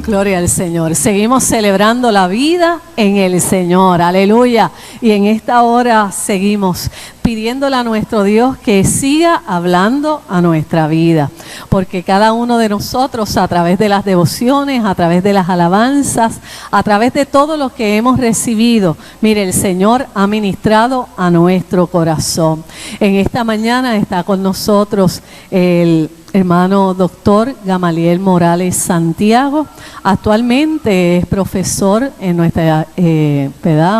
Gloria al Señor. Seguimos celebrando la vida en el Señor. Aleluya. Y en esta hora seguimos pidiéndole a nuestro Dios que siga hablando a nuestra vida. Porque cada uno de nosotros, a través de las devociones, a través de las alabanzas, a través de todo lo que hemos recibido, mire, el Señor ha ministrado a nuestro corazón. En esta mañana está con nosotros el hermano doctor Gamaliel Morales Santiago. Actualmente es profesor en nuestra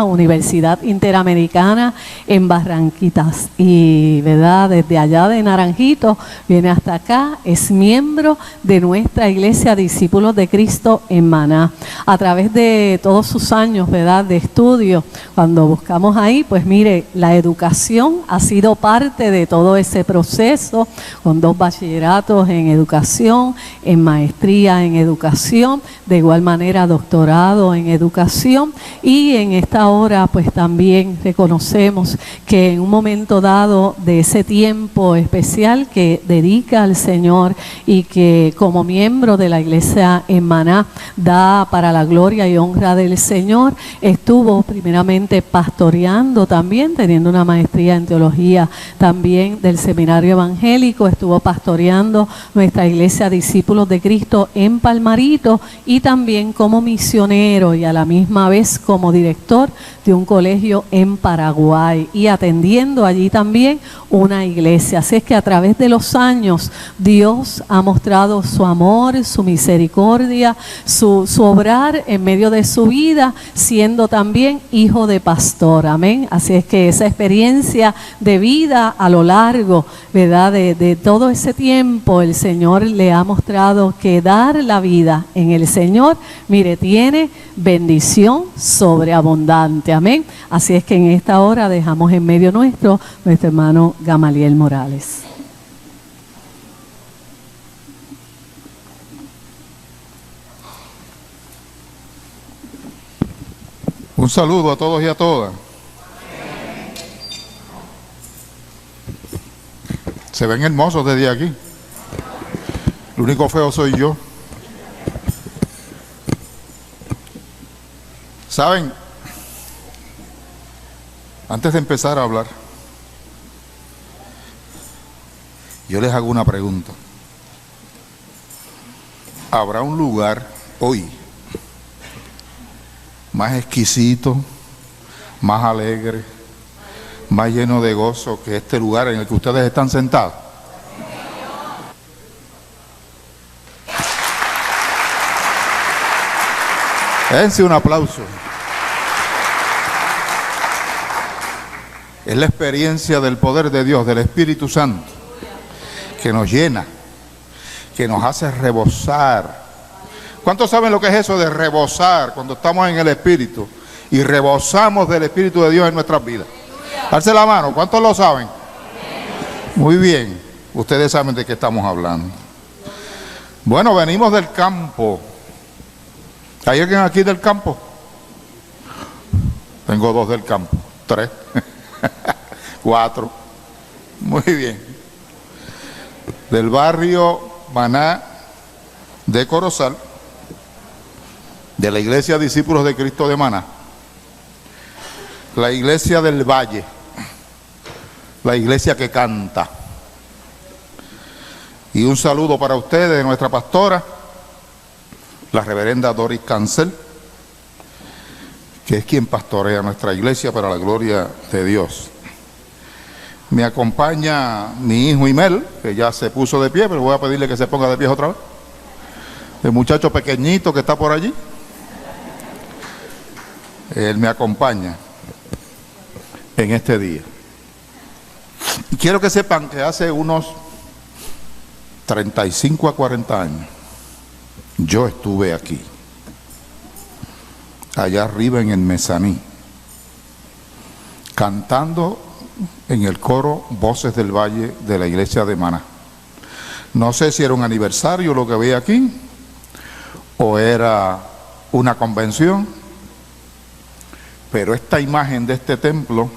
Universidad Interamericana en Barranquitas y desde allá de Naranjito viene hasta acá. Es miembro de nuestra iglesia Discípulos de Cristo en Maná. A través de todos sus años de estudio, cuando buscamos ahí, pues mire, la educación ha sido parte de todo ese proceso, con 2 bachilleratos en educación, en maestría en educación, de igual manera doctorado en educación, y en esta hora pues también reconocemos que en un momento dado de ese tiempo especial que dedica al Señor y que como miembro de la iglesia en Maná da para la gloria y honra del Señor, estuvo primeramente pastoreando también, teniendo una maestría en teología también del seminario evangélico, estuvo pastoreando nuestra iglesia Discípulos de Cristo en Palmarito y también como misionero y a la misma vez como director de un colegio en Paraguay y atendiendo allí también una iglesia. Así es que a través de los años Dios ha mostrado su amor, su misericordia, su obrar en medio de su vida, siendo también hijo de pastor. Amén. Así es que esa experiencia de vida a lo largo, ¿verdad?, de todo ese tiempo, el Señor le ha mostrado que dar la vida en el Señor, mire, tiene bendición sobreabundante. Amén. Así es que en esta hora dejamos en medio nuestro hermano Gamaliel Morales. Un saludo a todos y a todas. Se ven hermosos desde aquí. El único feo soy yo. ¿Saben? Antes de empezar a hablar, yo les hago una pregunta. ¿Habrá un lugar hoy más exquisito, más alegre, más lleno de gozo que este lugar en el que ustedes están sentados? Dense un aplauso. Es la experiencia del poder de Dios, del Espíritu Santo, que nos llena, que nos hace rebosar. ¿Cuántos saben lo que es eso de rebosar cuando estamos en el Espíritu y rebosamos del Espíritu de Dios en nuestras vidas? Alce la mano, ¿cuántos lo saben? Muy bien, ustedes saben de qué estamos hablando. Bueno, venimos del campo. ¿Hay alguien aquí del campo? Tengo 2 del campo, 3, 4. Muy bien. Del barrio Maná de Corozal, de la iglesia Discípulos de Cristo de Maná, la iglesia del Valle, la iglesia que canta. Y un saludo para ustedes de nuestra pastora, la reverenda Doris Cancel, que es quien pastorea nuestra iglesia para la gloria de Dios. Me acompaña mi hijo Imel, que ya se puso de pie, pero voy a pedirle que se ponga de pie otra vez. El muchacho pequeñito que está por allí, él me acompaña en este día. Y quiero que sepan que hace unos 35 a 40 años, yo estuve aquí, allá arriba en el Mezaní, cantando en el coro Voces del Valle de la iglesia de Maná. No sé si era un aniversario lo que veía aquí, o era una convención, pero esta imagen de este templo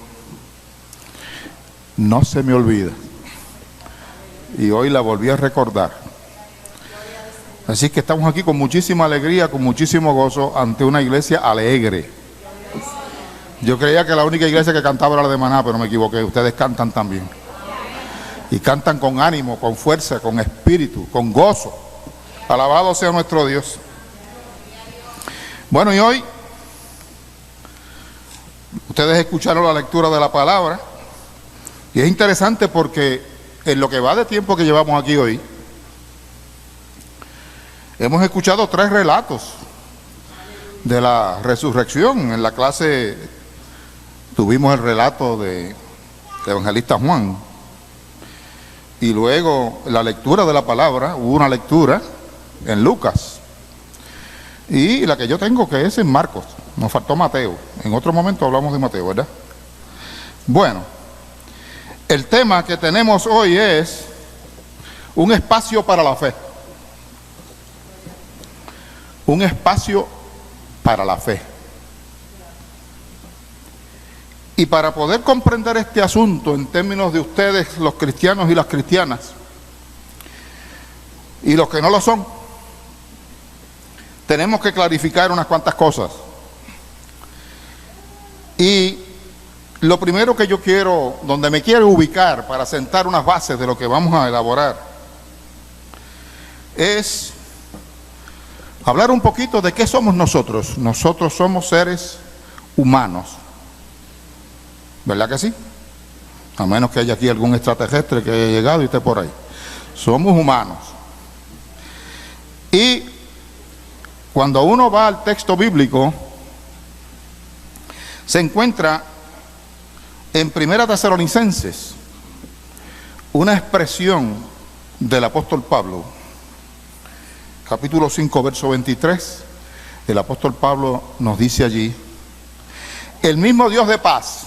no se me olvida. Y hoy la volví a recordar. Así que estamos aquí con muchísima alegría, con muchísimo gozo, ante una iglesia alegre. Yo creía que la única iglesia que cantaba era la de Maná, pero me equivoqué. Ustedes cantan también. Y cantan con ánimo, con fuerza, con espíritu, con gozo. Alabado sea nuestro Dios. Bueno, y hoy ustedes escucharon la lectura de la palabra. Y es interesante porque en lo que va de tiempo que llevamos aquí hoy, hemos escuchado 3 relatos de la resurrección. En la clase tuvimos el relato del evangelista Juan. Y luego la lectura de la palabra, hubo una lectura en Lucas. Y la que yo tengo, que es en Marcos. Nos faltó Mateo. En otro momento hablamos de Mateo, ¿verdad? Bueno, el tema que tenemos hoy es un espacio para la fe. Un espacio para la fe. Y para poder comprender este asunto en términos de ustedes, los cristianos y las cristianas, y los que no lo son, tenemos que clarificar unas cuantas cosas. Y lo primero que yo quiero, donde me quiero ubicar para sentar unas bases de lo que vamos a elaborar, es hablar un poquito de qué somos nosotros. Nosotros somos seres humanos, ¿verdad que sí? A menos que haya aquí algún extraterrestre que haya llegado y esté por ahí. Somos humanos. Y cuando uno va al texto bíblico, se encuentra en 1 Tesalonicenses una expresión del apóstol Pablo, capítulo 5, verso 23. El apóstol Pablo nos dice allí: el mismo Dios de paz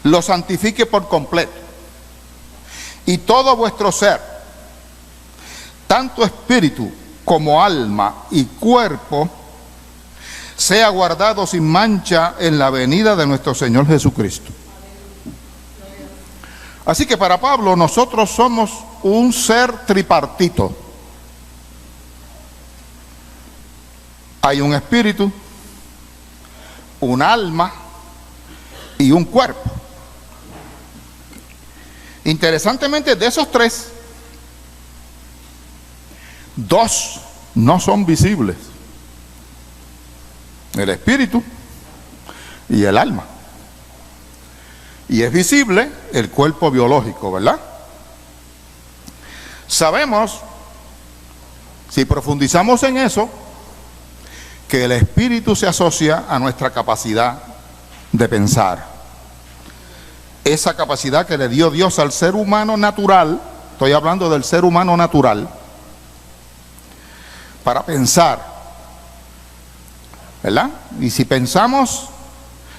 lo santifique por completo, y todo vuestro ser, tanto espíritu como alma y cuerpo, sea guardado sin mancha en la venida de nuestro Señor Jesucristo. Así que para Pablo nosotros somos un ser tripartito. Hay un espíritu, un alma y un cuerpo. Interesantemente, de esos 3, 2 no son visibles: el espíritu y el alma. Y es visible el cuerpo biológico, ¿verdad? Sabemos, si profundizamos en eso, que el espíritu se asocia a nuestra capacidad de pensar. Esa capacidad que le dio Dios al ser humano natural, estoy hablando del ser humano natural, para pensar, ¿verdad? Y si pensamos,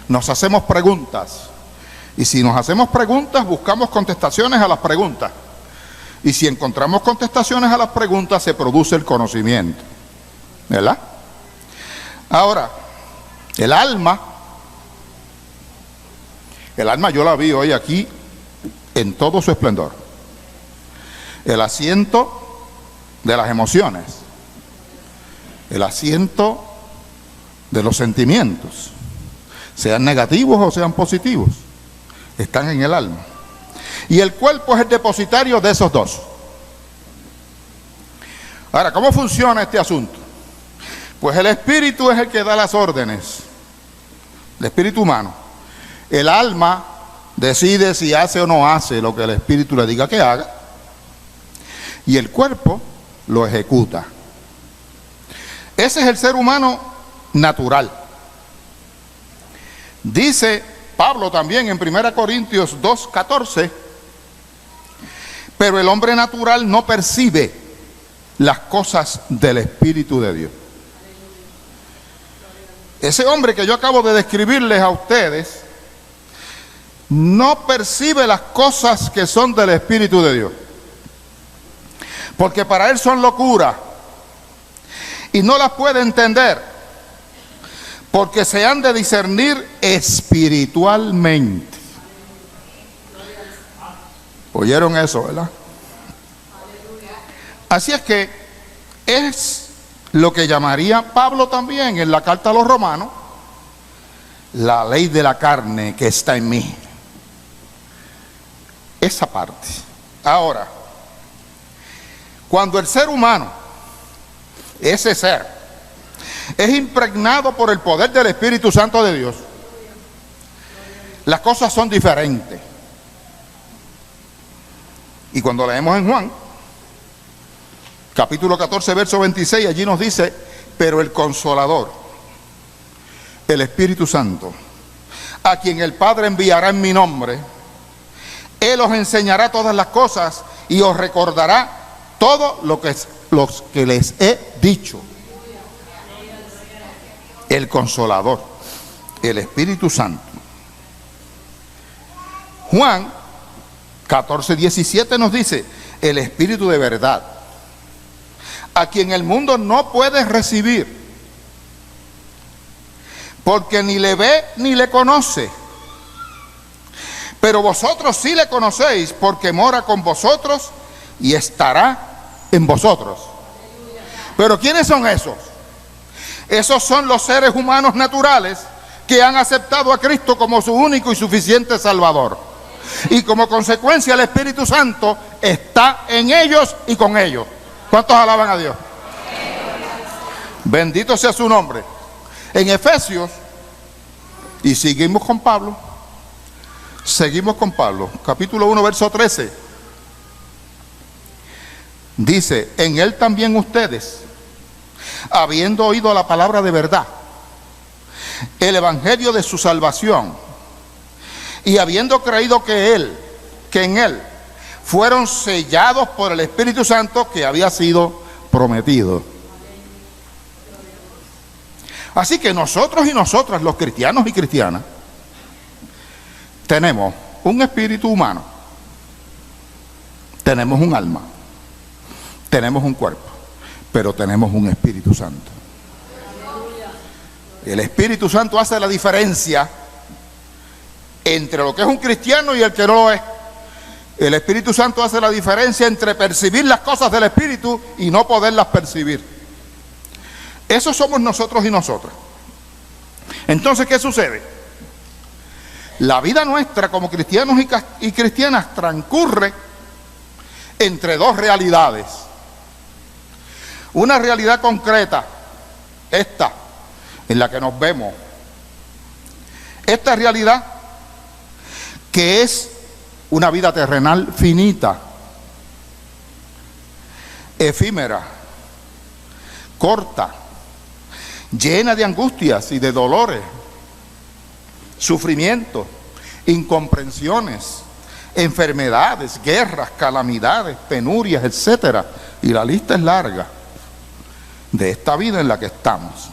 nos hacemos preguntas. Y si nos hacemos preguntas, buscamos contestaciones a las preguntas. Y si encontramos contestaciones a las preguntas, se produce el conocimiento, ¿verdad? Ahora, el alma yo la vi hoy aquí en todo su esplendor. El asiento de las emociones, el asiento de los sentimientos, sean negativos o sean positivos, están en el alma. Y el cuerpo es el depositario de esos 2. Ahora, ¿cómo funciona este asunto? Pues el espíritu es el que da las órdenes, el espíritu humano. El alma decide si hace o no hace lo que el espíritu le diga que haga, y el cuerpo lo ejecuta. Ese es el ser humano natural. Dice Pablo también en 1 Corintios 2:14: pero el hombre natural no percibe las cosas del Espíritu de Dios. Ese hombre que yo acabo de describirles a ustedes no percibe las cosas que son del Espíritu de Dios, porque para él son locura y no las puede entender, porque se han de discernir espiritualmente. ¿Oyeron eso, verdad? Así es que es lo que llamaría Pablo también en la carta a los Romanos, la ley de la carne que está en mí. Esa parte. Ahora, cuando el ser humano, ese ser, es impregnado por el poder del Espíritu Santo de Dios, las cosas son diferentes. Y cuando leemos en Juan, capítulo 14, verso 26, allí nos dice: pero el Consolador, el Espíritu Santo, a quien el Padre enviará en mi nombre, Él os enseñará todas las cosas y os recordará todo lo que les he dicho. El Consolador, el Espíritu Santo. Juan 14, 17 nos dice: el Espíritu de verdad, a quien el mundo no puede recibir, porque ni le ve ni le conoce. Pero vosotros sí le conocéis, porque mora con vosotros y estará en vosotros. Pero ¿quiénes son esos? Esos son los seres humanos naturales que han aceptado a Cristo como su único y suficiente Salvador. Y como consecuencia el Espíritu Santo está en ellos y con ellos. ¿Cuántos alaban a Dios? Bendito sea su nombre. En Efesios, y seguimos con Pablo, capítulo 1, verso 13. Dice: en Él también ustedes, habiendo oído la palabra de verdad, el evangelio de su salvación, y habiendo creído que en Él fueron sellados por el Espíritu Santo que había sido prometido. Así que nosotros y nosotras, los cristianos y cristianas, tenemos un espíritu humano, tenemos un alma, tenemos un cuerpo, pero tenemos un Espíritu Santo. El Espíritu Santo hace la diferencia entre lo que es un cristiano y el que no lo es. El Espíritu Santo hace la diferencia entre percibir las cosas del Espíritu y no poderlas percibir. Eso somos nosotros y nosotras. Entonces, ¿qué sucede? La vida nuestra como cristianos y cristianas transcurre entre dos realidades. Una realidad concreta, esta, en la que nos vemos. Esta realidad que es una vida terrenal finita, efímera, corta, llena de angustias y de dolores, sufrimientos, incomprensiones, enfermedades, guerras, calamidades, penurias, etcétera. Y la lista es larga de esta vida en la que estamos.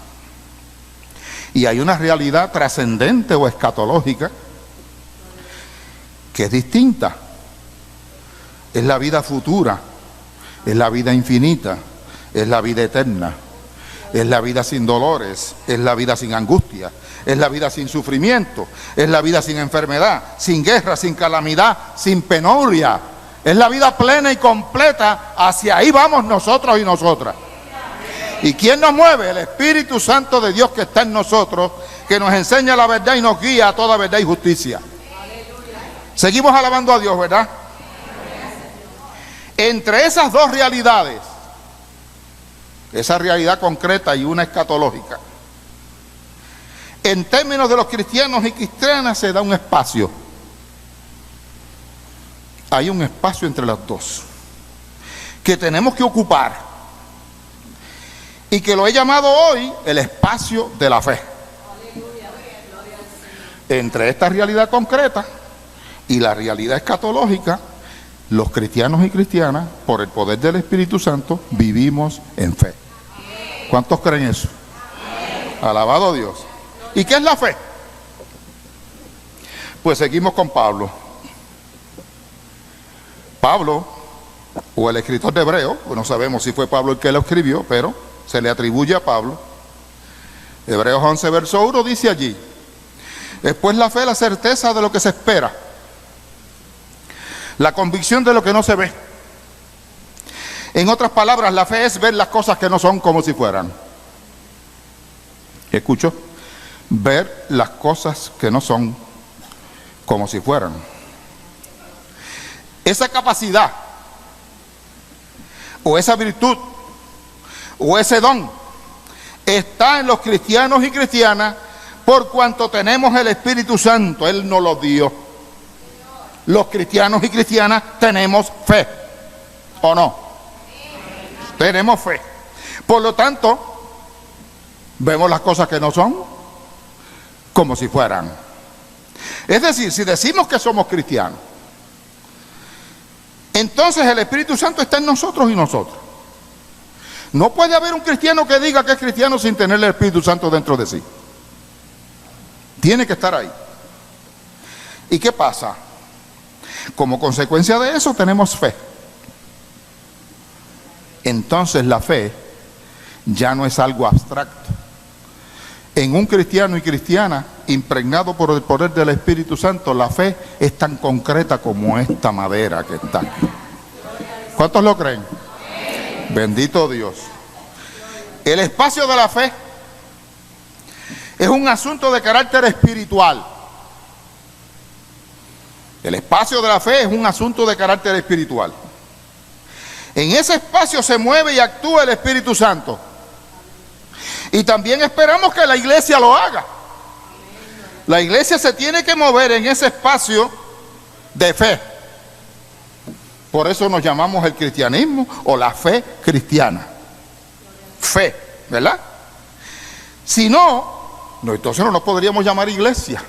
Y hay una realidad trascendente o escatológica que es distinta. Es la vida futura, es la vida infinita, es la vida eterna, es la vida sin dolores, es la vida sin angustia, es la vida sin sufrimiento, es la vida sin enfermedad, sin guerra, sin calamidad, sin penuria. Es la vida plena y completa. Hacia ahí vamos nosotros y nosotras. ¿Y quién nos mueve? El Espíritu Santo de Dios que está en nosotros, que nos enseña la verdad y nos guía a toda verdad y justicia. Seguimos alabando a Dios, ¿verdad? Entre esas dos realidades, esa realidad concreta y una escatológica, en términos de los cristianos y cristianas se da un espacio. Hay un espacio entre las dos que tenemos que ocupar y que lo he llamado hoy el espacio de la fe. Entre esta realidad concreta y la realidad escatológica, los cristianos y cristianas, por el poder del Espíritu Santo, vivimos en fe. ¿Cuántos creen eso? Alabado Dios. ¿Y qué es la fe? Pues seguimos con Pablo. Pablo, o el escritor de Hebreos, pues no sabemos si fue Pablo el que lo escribió, pero se le atribuye a Pablo. Hebreos 11, verso 1 dice allí: después la fe, la certeza de lo que se espera, la convicción de lo que no se ve, En otras palabras, la fe es ver las cosas que no son como si fueran. ¿Escucho? Ver las cosas que no son como si fueran. Esa capacidad, o esa virtud, o ese don, está en los cristianos y cristianas por cuanto tenemos el Espíritu Santo. Él nos lo dio. Los cristianos y cristianas tenemos fe, ¿o no? Tenemos fe. Por lo tanto, vemos las cosas que no son como si fueran. Es decir, si decimos que somos cristianos, entonces el Espíritu Santo está en nosotros y nosotros. No puede haber un cristiano que diga que es cristiano sin tener el Espíritu Santo dentro de sí. Tiene que estar ahí. ¿Y qué pasa? Como consecuencia de eso tenemos fe. Entonces la fe ya no es algo abstracto. En un cristiano y cristiana impregnado por el poder del Espíritu Santo, la fe es tan concreta como esta madera que está aquí. ¿Cuántos lo creen? Bendito Dios. El espacio de la fe es un asunto de carácter espiritual. El espacio de la fe es un asunto de carácter espiritual. En ese espacio se mueve y actúa el Espíritu Santo. Y también esperamos que la iglesia lo haga. La iglesia se tiene que mover en ese espacio de fe. Por eso nos llamamos el cristianismo o la fe cristiana. Fe, ¿verdad? Si no, entonces no nos podríamos llamar iglesia.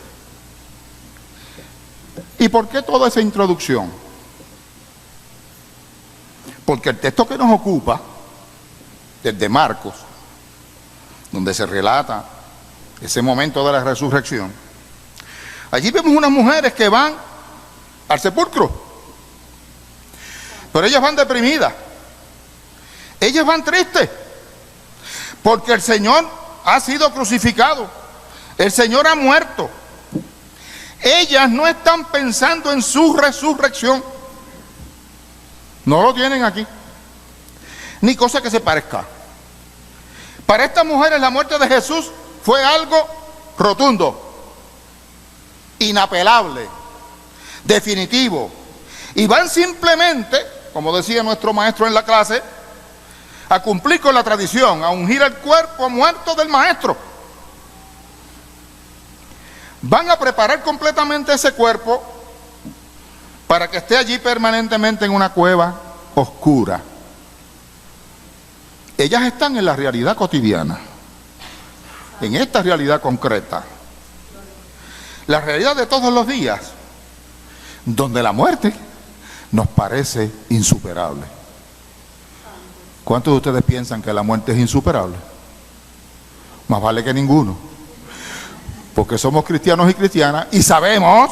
¿Y por qué toda esa introducción? Porque el texto que nos ocupa, desde Marcos, donde se relata ese momento de la resurrección, allí vemos unas mujeres que van al sepulcro, pero ellas van deprimidas, ellas van tristes, porque el Señor ha sido crucificado, el Señor ha muerto. Ellas no están pensando en su resurrección, no lo tienen aquí, ni cosa que se parezca. Para estas mujeres la muerte de Jesús fue algo rotundo, inapelable, definitivo. Y van simplemente, como decía nuestro maestro en la clase, a cumplir con la tradición, a ungir el cuerpo muerto del maestro. Van a preparar completamente ese cuerpo para que esté allí permanentemente en una cueva oscura. Ellas están en la realidad cotidiana, en esta realidad concreta, la realidad de todos los días, donde la muerte nos parece insuperable. ¿Cuántos de ustedes piensan que la muerte es insuperable? Más vale que ninguno, porque somos cristianos y cristianas y sabemos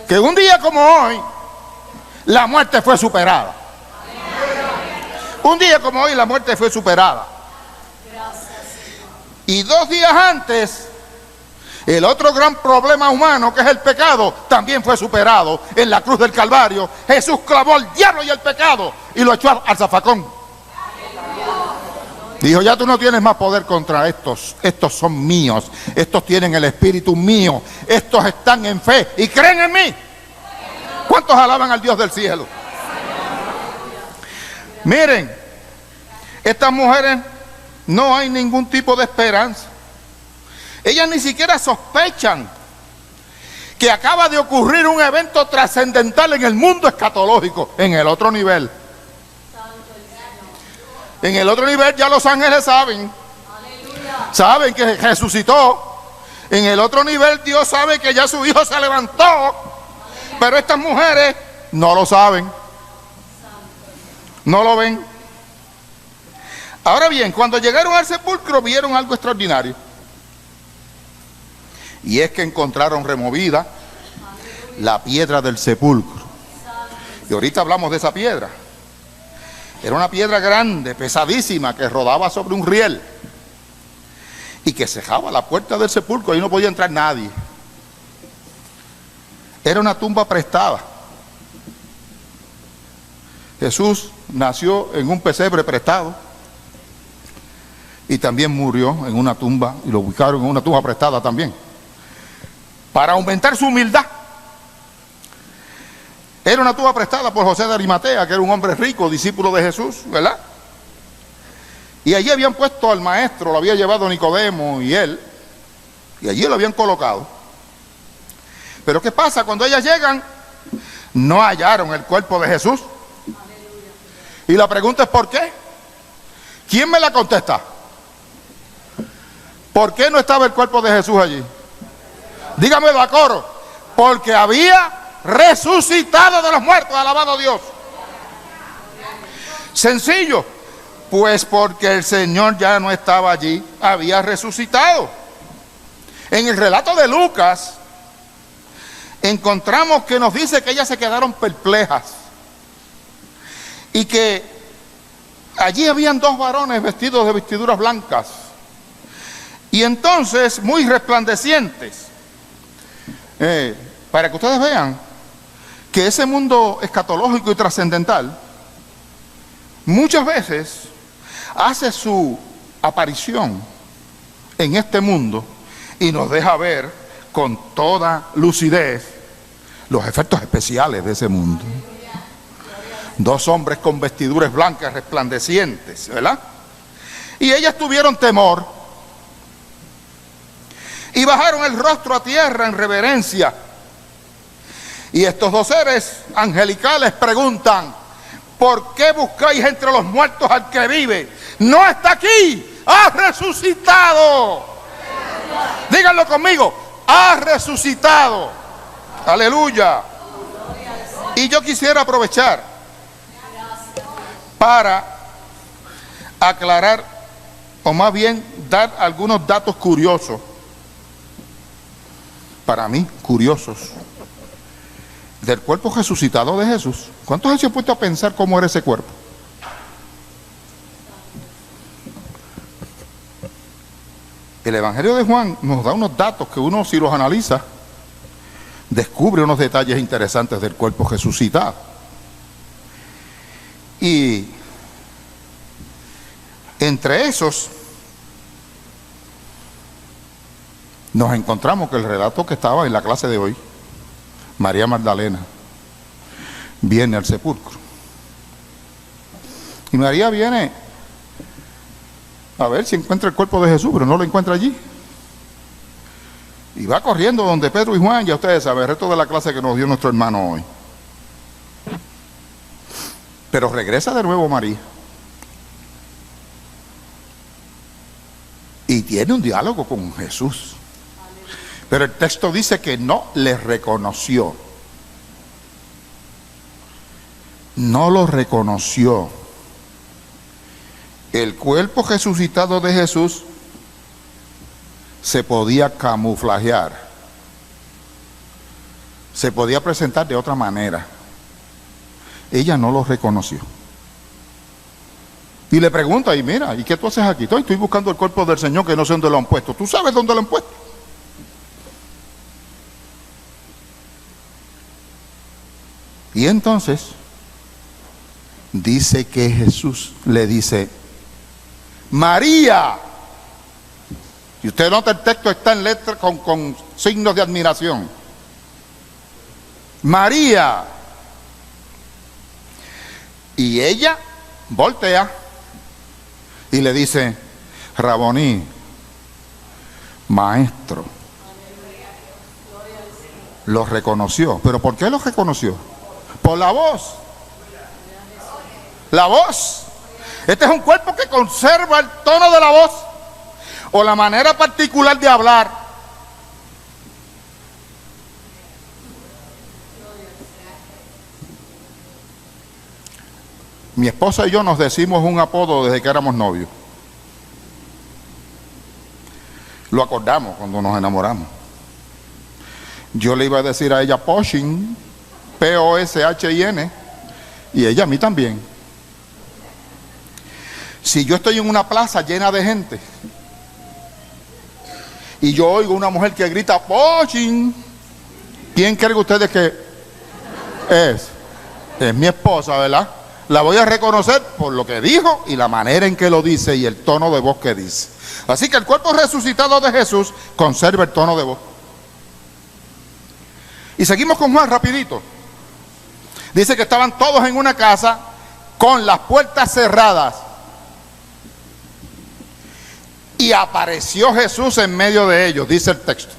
que un día como hoy la muerte fue superada. Un día como hoy la muerte fue superada. Y 2 días antes, el otro gran problema humano, que es el pecado, también fue superado. En la cruz del Calvario, Jesús clavó al diablo y el pecado y lo echó al zafacón. Dijo: ya tú no tienes más poder contra estos. Estos son míos. Estos tienen el espíritu mío. Estos están en fe y creen en mí. ¿Cuántos alaban al Dios del cielo? Miren, estas mujeres no hay ningún tipo de esperanza. Ellas ni siquiera sospechan que acaba de ocurrir un evento trascendental en el mundo escatológico, en el otro nivel. En el otro nivel ya los ángeles saben. Saben que resucitó. En el otro nivel Dios sabe que ya su hijo se levantó. Pero estas mujeres no lo saben. No lo ven. Ahora bien, cuando llegaron al sepulcro vieron algo extraordinario. Y es que encontraron removida la piedra del sepulcro. Y ahorita hablamos de esa piedra. Era una piedra grande, pesadísima, que rodaba sobre un riel y que cejaba la puerta del sepulcro. Ahí no podía entrar nadie. Era una tumba prestada. Jesús nació en un pesebre prestado y también murió en una tumba, y lo ubicaron en una tumba prestada también, para aumentar su humildad. Era una tumba prestada por José de Arimatea, que era un hombre rico, discípulo de Jesús, ¿verdad? Y allí habían puesto al maestro, lo había llevado Nicodemo y él, y allí lo habían colocado. Pero ¿qué pasa? Cuando ellas llegan, no hallaron el cuerpo de Jesús. Y la pregunta es ¿por qué? ¿Quién me la contesta? ¿Por qué no estaba el cuerpo de Jesús allí? Dígamelo a coro. Porque había resucitado de los muertos, alabado Dios. Sencillo, pues porque el Señor ya no estaba allí, había resucitado. En el relato de Lucas encontramos que nos dice que ellas se quedaron perplejas y que allí habían dos varones vestidos de vestiduras blancas y entonces muy resplandecientes, para que ustedes vean que ese mundo escatológico y trascendental muchas veces hace su aparición en este mundo y nos deja ver con toda lucidez los efectos especiales de ese mundo. Dos hombres con vestiduras blancas resplandecientes, ¿verdad? Y ellas tuvieron temor y bajaron el rostro a tierra en reverencia. Y estos dos seres angelicales preguntan: ¿por qué buscáis entre los muertos al que vive? No está aquí, ha resucitado. Díganlo conmigo: ha resucitado. Aleluya. Y yo quisiera aprovechar para aclarar, o más bien dar algunos datos curiosos, para mí curiosos, del cuerpo resucitado de Jesús. ¿Cuántos se han puesto a pensar cómo era ese cuerpo? El Evangelio de Juan nos da unos datos que uno, si los analiza, descubre unos detalles interesantes del cuerpo resucitado. Y entre esos nos encontramos que el relato que estaba en la clase de hoy, María Magdalena viene al sepulcro. Y María viene a ver si encuentra el cuerpo de Jesús, pero no lo encuentra allí. Y va corriendo donde Pedro y Juan, ya ustedes saben, el resto de la clase que nos dio nuestro hermano hoy. Pero regresa de nuevo María. Y tiene un diálogo con Jesús. Pero el texto dice que no le reconoció. No lo reconoció. El cuerpo resucitado de Jesús se podía camuflajear. Se podía presentar de otra manera. Ella no lo reconoció. Y le pregunta, y mira, ¿y qué tú haces aquí? Estoy buscando el cuerpo del Señor que no sé dónde lo han puesto. ¿Tú sabes dónde lo han puesto? Y entonces dice que Jesús le dice: María. Y usted nota el texto está en letra con signos de admiración. María. Y ella voltea y le dice: Raboní, maestro. Lo reconoció. ¿Pero por qué lo reconoció? Por la voz. La voz. Este es un cuerpo que conserva el tono de la voz o la manera particular de hablar. Mi esposa y yo nos decimos un apodo desde que éramos novios. Lo acordamos cuando nos enamoramos. Yo le iba a decir a ella Poshin, P-O-S-H-I-N, y ella a mí también. Si yo estoy en una plaza llena de gente y yo oigo una mujer que grita Poshin, ¿quién creen ustedes que es? Es mi esposa, ¿verdad? la voy a reconocer por lo que dijo y la manera en que lo dice y el tono de voz que dice. Así que el cuerpo resucitado de Jesús conserva el tono de voz. Y seguimos con Juan rapidito. Dice que estaban todos en una casa con las puertas cerradas. Y apareció Jesús en medio de ellos, dice el texto.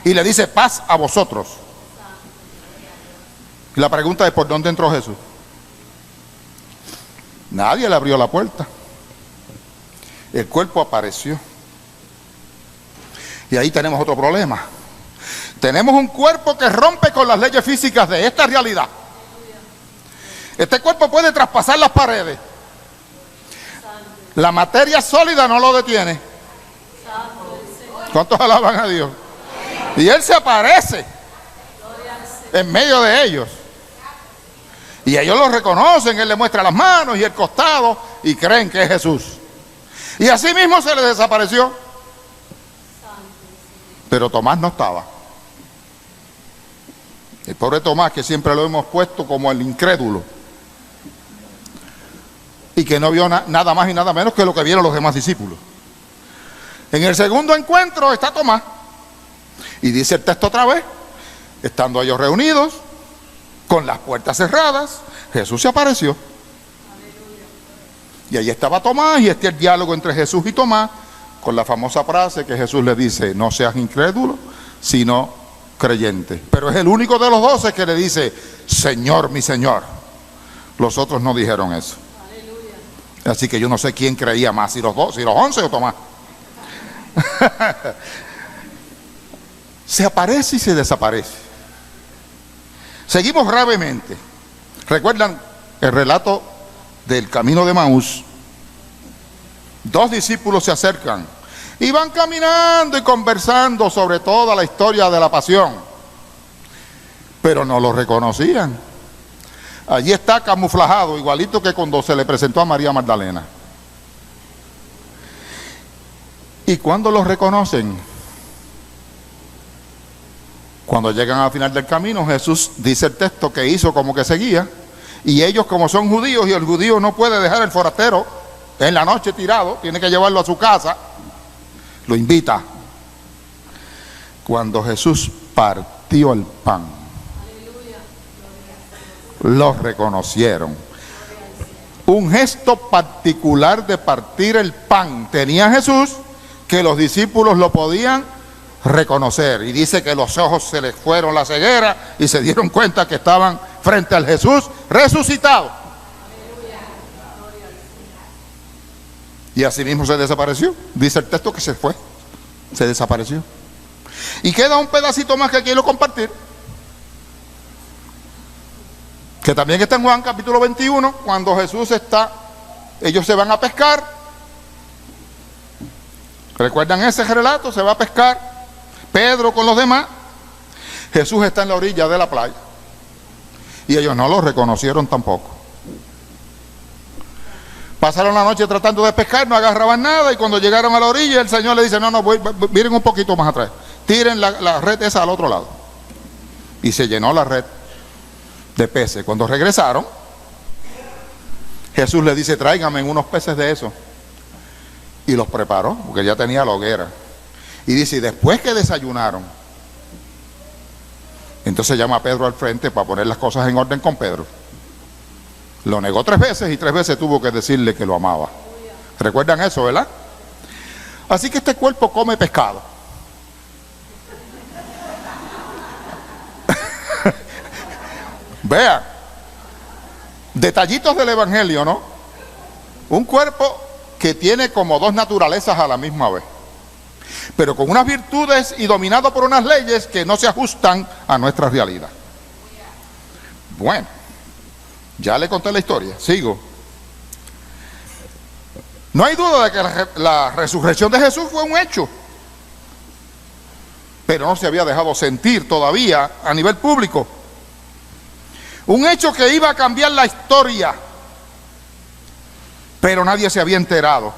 Y le dice, paz a vosotros. Y la pregunta es, ¿por dónde entró Jesús? Nadie le abrió la puerta. El cuerpo apareció. Y ahí tenemos otro problema. Tenemos un cuerpo que rompe con las leyes físicas de esta realidad. Este cuerpo puede traspasar las paredes. La materia sólida no lo detiene. ¿Cuántos alaban a Dios? Y Él se aparece en medio de ellos. Y ellos lo reconocen, Él le muestra las manos y el costado y creen que es Jesús. Y así mismo se le desapareció. Pero Tomás no estaba. El pobre Tomás, que siempre lo hemos puesto como el incrédulo. Y que no vio nada más y nada menos que lo que vieron los demás discípulos. En el segundo encuentro está Tomás. Y dice el texto otra vez, estando ellos reunidos, con las puertas cerradas, Jesús se apareció. Y ahí estaba Tomás, y este es el diálogo entre Jesús y Tomás, con la famosa frase que Jesús le dice, no seas incrédulo, sino creyente. Pero es el único de los 12 que le dice, Señor, mi Señor. Los otros no dijeron eso. Así que yo no sé quién creía más, si los 11 o Tomás. Se aparece y se desaparece. Seguimos brevemente. ¿Recuerdan el relato del camino de Maús? 2 discípulos se acercan y van caminando y conversando sobre toda la historia de la pasión, pero no lo reconocían. Allí está camuflajado, igualito que cuando se le presentó a María Magdalena. ¿Y cuándo los reconocen? Cuando llegan al final del camino, Jesús, dice el texto, que hizo como que seguía, y ellos, como son judíos, y el judío no puede dejar el forastero en la noche tirado, tiene que llevarlo a su casa, lo invita. Cuando Jesús partió el pan, los reconocieron. Un gesto particular de partir el pan tenía Jesús, que los discípulos lo podían reconocer. Y dice que los ojos se les fueron la ceguera y se dieron cuenta que estaban frente al Jesús resucitado. Y así mismo se desapareció. Dice el texto que se fue, se desapareció. Y queda un pedacito más que quiero compartir, que también está en Juan capítulo 21, cuando Jesús está, ellos se van a pescar. ¿Recuerdan ese relato? Se va a pescar Pedro con los demás. Jesús está en la orilla de la playa y ellos no lo reconocieron tampoco. Pasaron la noche tratando de pescar, no agarraban nada, y cuando llegaron a la orilla el Señor le dice, no, miren un poquito más atrás, tiren la red esa al otro lado. Y se llenó la red de peces. Cuando regresaron, Jesús le dice, tráiganme unos peces de eso. Y los preparó, porque ya tenía la hoguera. Y dice, y después que desayunaron, entonces llama a Pedro al frente para poner las cosas en orden con Pedro. Lo negó 3 veces y 3 veces tuvo que decirle que lo amaba. ¿Recuerdan eso, verdad? Así que este cuerpo come pescado. Vean, detallitos del evangelio, ¿no? Un cuerpo que tiene como 2 naturalezas a la misma vez, pero con unas virtudes y dominado por unas leyes que no se ajustan a nuestra realidad. Bueno, ya le conté la historia, sigo. No hay duda de que la resurrección de Jesús fue un hecho, pero no se había dejado sentir todavía a nivel público. Un hecho que iba a cambiar la historia, pero nadie se había enterado.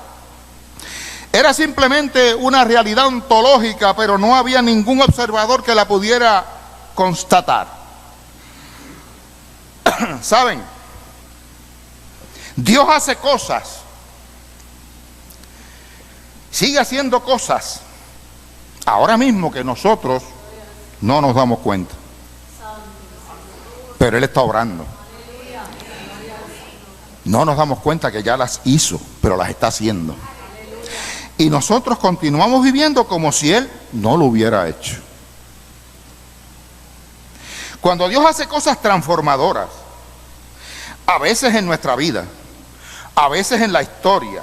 Era simplemente una realidad ontológica, pero no había ningún observador que la pudiera constatar. ¿Saben? Dios hace cosas, sigue haciendo cosas ahora mismo que nosotros no nos damos cuenta, pero Él está obrando. No nos damos cuenta que ya las hizo, pero las está haciendo. Y nosotros continuamos viviendo como si Él no lo hubiera hecho. Cuando Dios hace cosas transformadoras, a veces en nuestra vida, a veces en la historia,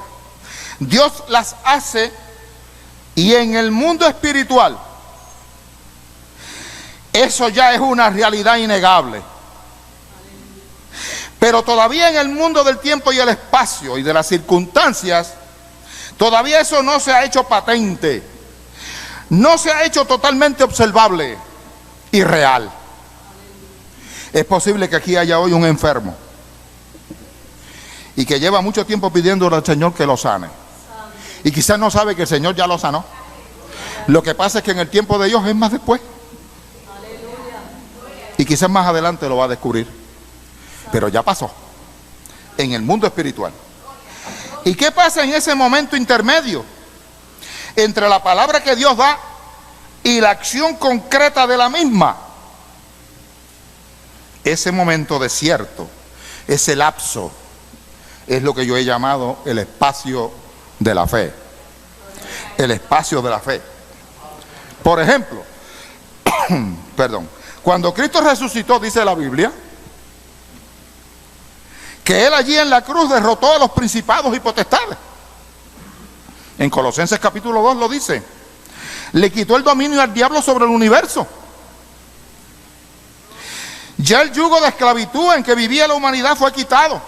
Dios las hace, y en el mundo espiritual eso ya es una realidad innegable. Pero todavía en el mundo del tiempo y el espacio y de las circunstancias, todavía eso no se ha hecho patente, no se ha hecho totalmente observable y real. Es posible que aquí haya hoy un enfermo y que lleva mucho tiempo pidiéndole al Señor que lo sane, y quizás no sabe que el Señor ya lo sanó. Lo que pasa es que en el tiempo de Dios es más después, y quizás más adelante lo va a descubrir, pero ya pasó en el mundo espiritual. ¿Y qué pasa en ese momento intermedio entre la palabra que Dios da y la acción concreta de la misma? Ese momento desierto, ese lapso, es lo que yo he llamado el espacio de la fe. El espacio de la fe. Por ejemplo, cuando Cristo resucitó, dice la Biblia, que Él allí en la cruz derrotó a los principados y potestades. En Colosenses capítulo 2 lo dice. Le quitó el dominio al diablo sobre el universo. Ya el yugo de esclavitud en que vivía la humanidad fue quitado.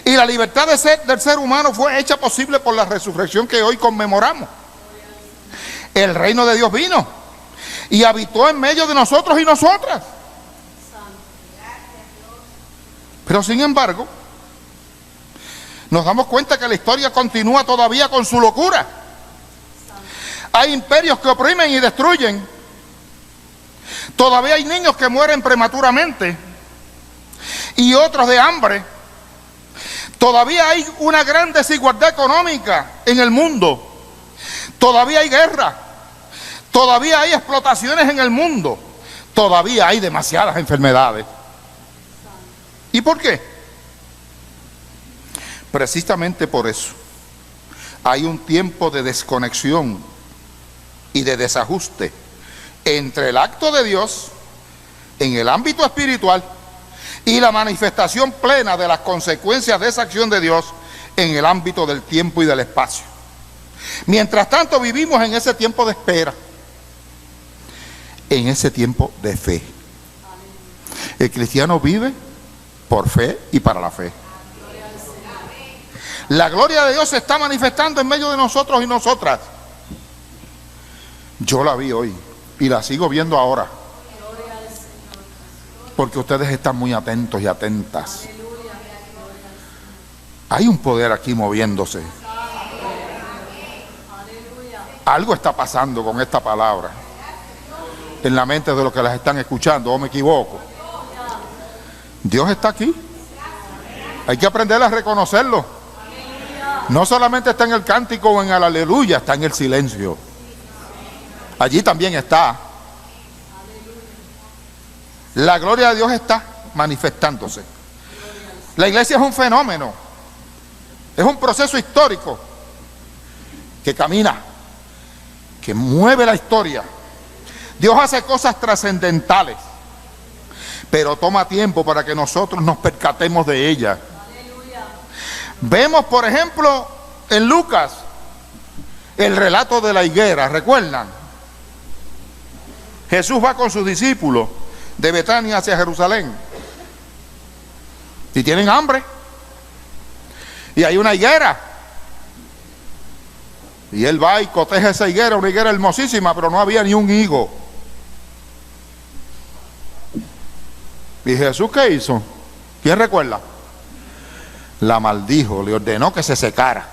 Y la libertad del ser humano fue hecha posible por la resurrección que hoy conmemoramos. El reino de Dios vino y habitó en medio de nosotros y nosotras. Pero sin embargo, nos damos cuenta que la historia continúa todavía con su locura. Hay imperios que oprimen y destruyen. Todavía hay niños que mueren prematuramente y otros de hambre. Todavía hay una gran desigualdad económica en el mundo. Todavía hay guerra. Todavía hay explotaciones en el mundo. Todavía hay demasiadas enfermedades. ¿Y por qué? Precisamente por eso. Hay un tiempo de desconexión y de desajuste entre el acto de Dios en el ámbito espiritual y la manifestación plena de las consecuencias de esa acción de Dios en el ámbito del tiempo y del espacio. Mientras tanto vivimos en ese tiempo de espera, en ese tiempo de fe. El cristiano vive por fe y para la fe. La gloria de Dios se está manifestando en medio de nosotros y nosotras. Yo la vi hoy y la sigo viendo ahora, porque ustedes están muy atentos y atentas. Hay un poder aquí moviéndose. Algo está pasando con esta palabra en la mente de los que las están escuchando, o me equivoco. Dios está aquí. Hay que aprender a reconocerlo. No solamente está en el cántico o en el aleluya, está en el silencio. Allí también está. La gloria de Dios está manifestándose. La iglesia es un fenómeno, es un proceso histórico que camina, que mueve la historia. Dios hace cosas trascendentales, pero toma tiempo para que nosotros nos percatemos de ella. Vemos, por ejemplo, en Lucas, el relato de la higuera. ¿Recuerdan? Jesús va con sus discípulos de Betania hacia Jerusalén y tienen hambre, y hay una higuera, y él va y coteja esa higuera, una higuera hermosísima, pero no había ni un higo. ¿Y Jesús qué hizo? ¿Quién recuerda? La maldijo, le ordenó que se secara.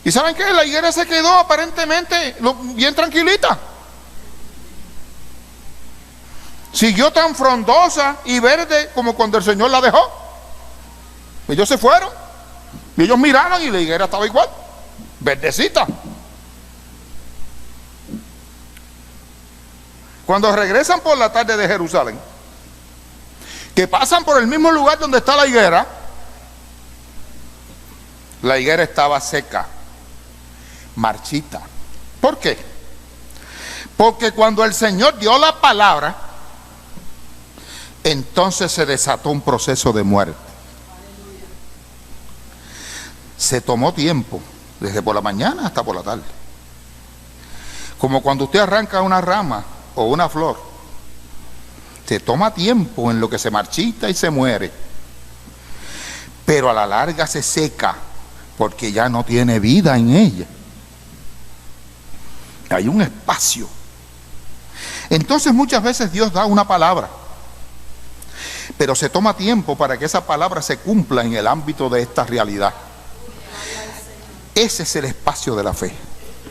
¿Y saben qué? La higuera se quedó aparentemente bien tranquilita. Siguió tan frondosa y verde como cuando el Señor la dejó. Ellos se fueron y ellos miraron y la higuera estaba igual, verdecita. Cuando regresan por la tarde de Jerusalén, que pasan por el mismo lugar donde está la higuera estaba seca, marchita. ¿Por qué? Porque cuando el Señor dio la palabra, entonces se desató un proceso de muerte. Se tomó tiempo, desde por la mañana hasta por la tarde. Como cuando usted arranca una rama o una flor, se toma tiempo en lo que se marchita y se muere, pero a la larga se seca porque ya no tiene vida en ella. Hay un espacio. Entonces muchas veces Dios da una palabra, pero se toma tiempo para que esa palabra se cumpla en el ámbito de esta realidad. Ese es el espacio de la fe.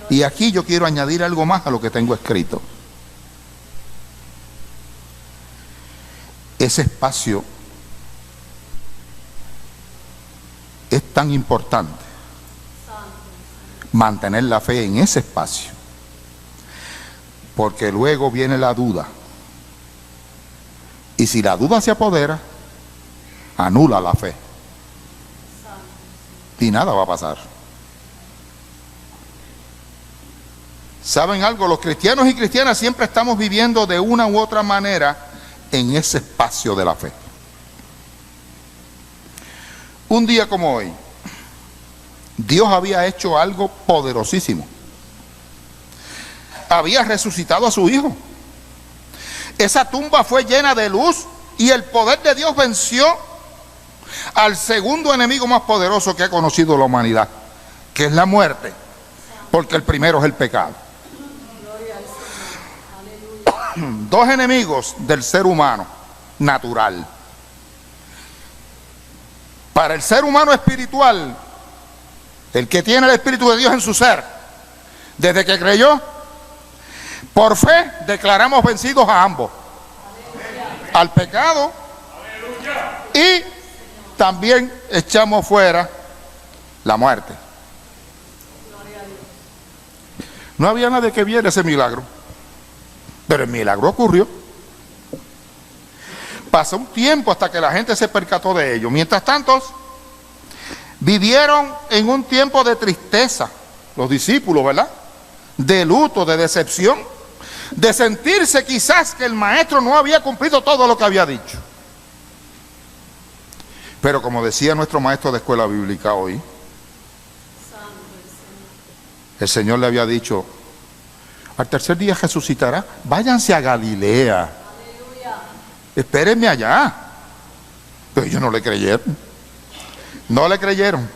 Y aquí yo quiero añadir algo más a lo que tengo escrito. Ese espacio es tan importante, mantener la fe en ese espacio, porque luego viene la duda. Y si la duda se apodera, anula la fe. Y nada va a pasar. ¿Saben algo? Los cristianos y cristianas siempre estamos viviendo de una u otra manera en ese espacio de la fe. Un día como hoy, Dios había hecho algo poderosísimo. Había resucitado a su Hijo. Esa tumba fue llena de luz y el poder de Dios venció al segundo enemigo más poderoso que ha conocido la humanidad, que es la muerte, porque el primero es el pecado. Dos enemigos del ser humano natural. Para el ser humano espiritual, el que tiene el Espíritu de Dios en su ser, desde que creyó, por fe declaramos vencidos a ambos, al pecado, y también echamos fuera la muerte. No había nadie que viera ese milagro, pero el milagro ocurrió. Pasó un tiempo hasta que la gente se percató de ello. Mientras tanto, vivieron en un tiempo de tristeza, los discípulos, ¿verdad? De luto, de decepción, de sentirse quizás que el maestro no había cumplido todo lo que había dicho. Pero como decía nuestro maestro de escuela bíblica hoy, el Señor le había dicho: al tercer día resucitará, váyanse a Galilea, espérenme allá. Pero ellos no le creyeron. No le creyeron.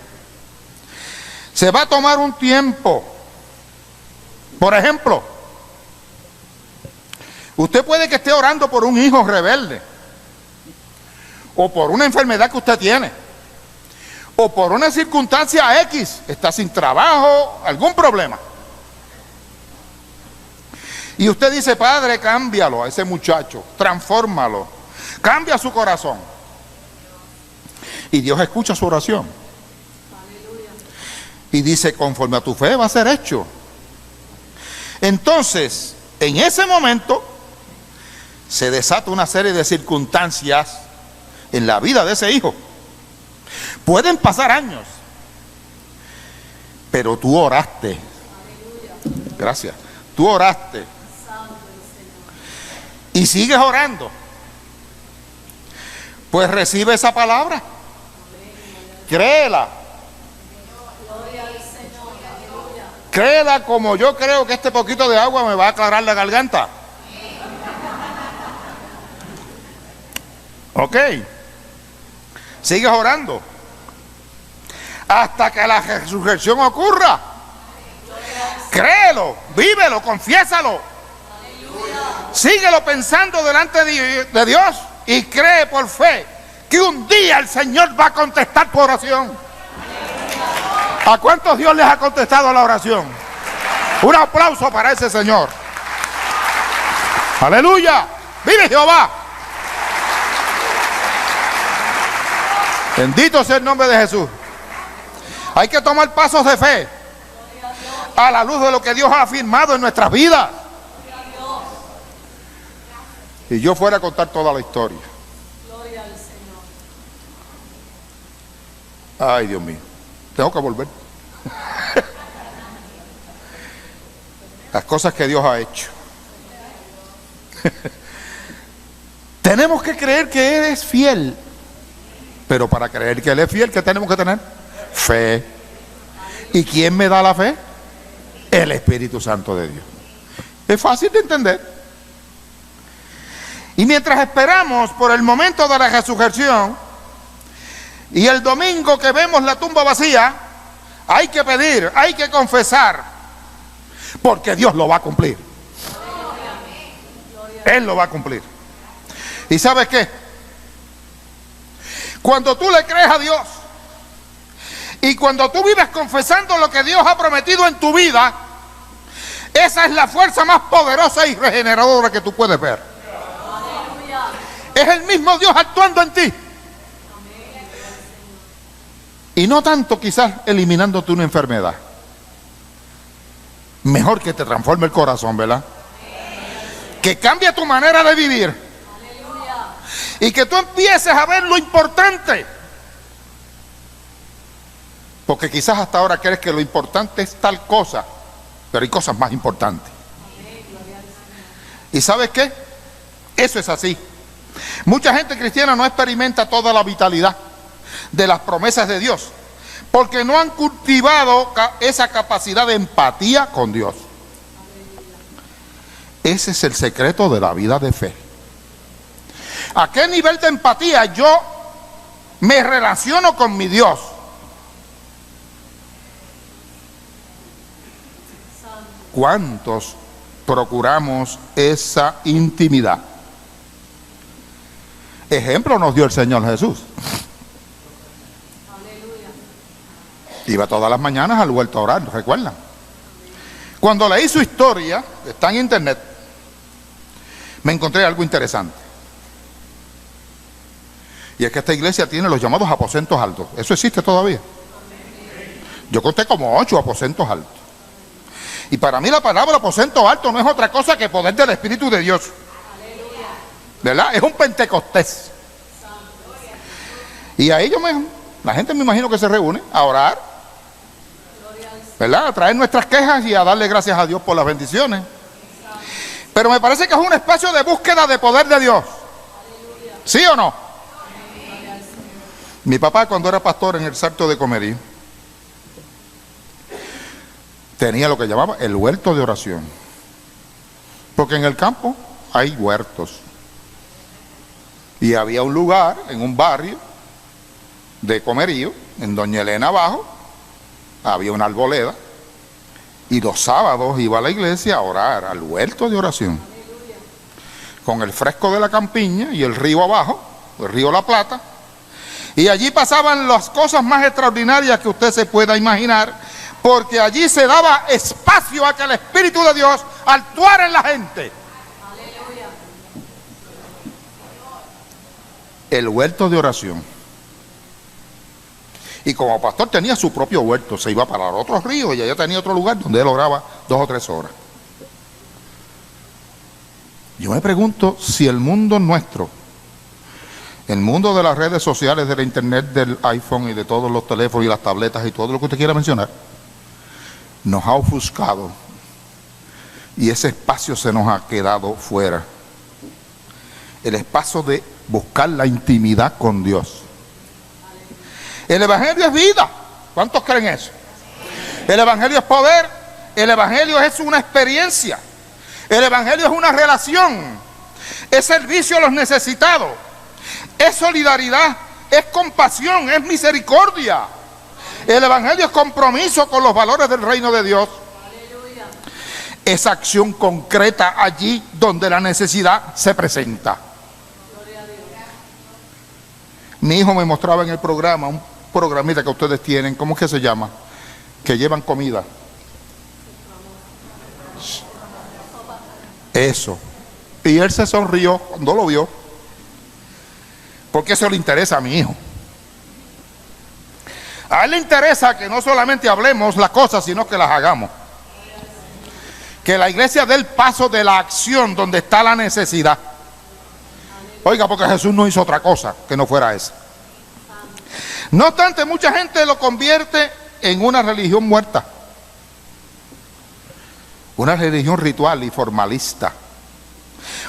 Se va a tomar un tiempo. Por ejemplo, usted puede que esté orando por un hijo rebelde, o por una enfermedad que usted tiene, o por una circunstancia X, está sin trabajo, algún problema. Y usted dice: Padre, cámbialo a ese muchacho, transfórmalo, cambia su corazón. Y Dios escucha su oración. Y dice: conforme a tu fe va a ser hecho. Entonces, en ese momento, se desata una serie de circunstancias en la vida de ese hijo. Pueden pasar años, pero tú oraste. Gracias. Tú oraste. Y sigues orando. Pues recibe esa palabra. Créela. Créela como yo creo que este poquito de agua me va a aclarar la garganta. Ok. Sigues orando hasta que la resurrección ocurra. Créelo, vívelo, confiésalo. Síguelo pensando delante de Dios y cree por fe que un día el Señor va a contestar tu oración. ¿A cuántos Dios les ha contestado la oración? Un aplauso para ese Señor. Aleluya. ¡Vive Jehová! Bendito sea el nombre de Jesús. Hay que tomar pasos de fe a la luz de lo que Dios ha afirmado en nuestras vidas. Si yo fuera a contar toda la historia. Ay, Dios mío, tengo que volver. Las cosas que Dios ha hecho. Tenemos que creer que Él es fiel. Pero para creer que Él es fiel, ¿qué tenemos que tener? Fe. ¿Y quién me da la fe? El Espíritu Santo de Dios. Es fácil de entender. Y mientras esperamos por el momento de la resurrección y el domingo que vemos la tumba vacía, hay que pedir, hay que confesar, porque Dios lo va a cumplir. Él lo va a cumplir. ¿Y sabes qué? Cuando tú le crees a Dios y cuando tú vives confesando lo que Dios ha prometido en tu vida, esa es la fuerza más poderosa y regeneradora que tú puedes ver. Es el mismo Dios actuando en ti. Y no tanto quizás eliminándote una enfermedad. Mejor que te transforme el corazón, ¿verdad? Que cambie tu manera de vivir. Y que tú empieces a ver lo importante. Porque quizás hasta ahora crees que lo importante es tal cosa, pero hay cosas más importantes. ¿Y sabes qué? Eso es así. Mucha gente cristiana no experimenta toda la vitalidad de las promesas de Dios, porque no han cultivado esa capacidad de empatía con Dios. Ese es el secreto de la vida de fe. ¿A qué nivel de empatía yo me relaciono con mi Dios? ¿Cuántos procuramos esa intimidad? Ejemplo nos dio el Señor Jesús. Iba todas las mañanas al huerto a orar, ¿recuerdan? Cuando leí su historia, está en internet, me encontré algo interesante. Y es que esta iglesia tiene los llamados aposentos altos. ¿Eso existe todavía? Yo conté como 8 aposentos altos. Y para mí la palabra aposento alto no es otra cosa que poder del Espíritu de Dios. ¿Verdad? Es un Pentecostés. Y ahí la gente me imagino que se reúne a orar, ¿verdad? A traer nuestras quejas y a darle gracias a Dios por las bendiciones. Pero me parece que es un espacio de búsqueda de poder de Dios. ¿Sí o no? Mi papá, cuando era pastor en el Salto de Comerío, tenía lo que llamaba el huerto de oración. Porque en el campo hay huertos. Y había un lugar en un barrio de Comerío, en Doña Elena abajo, había una arboleda. Y los sábados iba a la iglesia a orar, al huerto de oración. Con el fresco de la campiña y el río abajo, el río La Plata. Y allí pasaban las cosas más extraordinarias que usted se pueda imaginar, porque allí se daba espacio a que el Espíritu de Dios actuara en la gente. El huerto de oración. Y como pastor tenía su propio huerto, se iba para otros ríos y allá tenía otro lugar donde él oraba 2 o 3 horas. Yo me pregunto si el mundo nuestro, el mundo de las redes sociales, de la internet, del iPhone y de todos los teléfonos y las tabletas y todo lo que usted quiera mencionar, nos ha ofuscado y ese espacio se nos ha quedado fuera. El espacio de buscar la intimidad con Dios. El Evangelio es vida. ¿Cuántos creen eso? El Evangelio es poder. El Evangelio es una experiencia. El Evangelio es una relación. Es servicio a los necesitados. Es solidaridad. Es compasión. Es misericordia. El Evangelio es compromiso con los valores del reino de Dios. Es acción concreta allí donde la necesidad se presenta. Mi hijo me mostraba en el programa, un programita que ustedes tienen, ¿cómo es que se llama? Que llevan comida. Eso. Y él se sonrió cuando lo vio, porque eso le interesa a mi hijo. A él le interesa que no solamente hablemos las cosas, sino que las hagamos. Que la iglesia dé el paso de la acción donde está la necesidad. Oiga, porque Jesús no hizo otra cosa que no fuera esa. No obstante, mucha gente lo convierte en una religión muerta. Una religión ritual y formalista.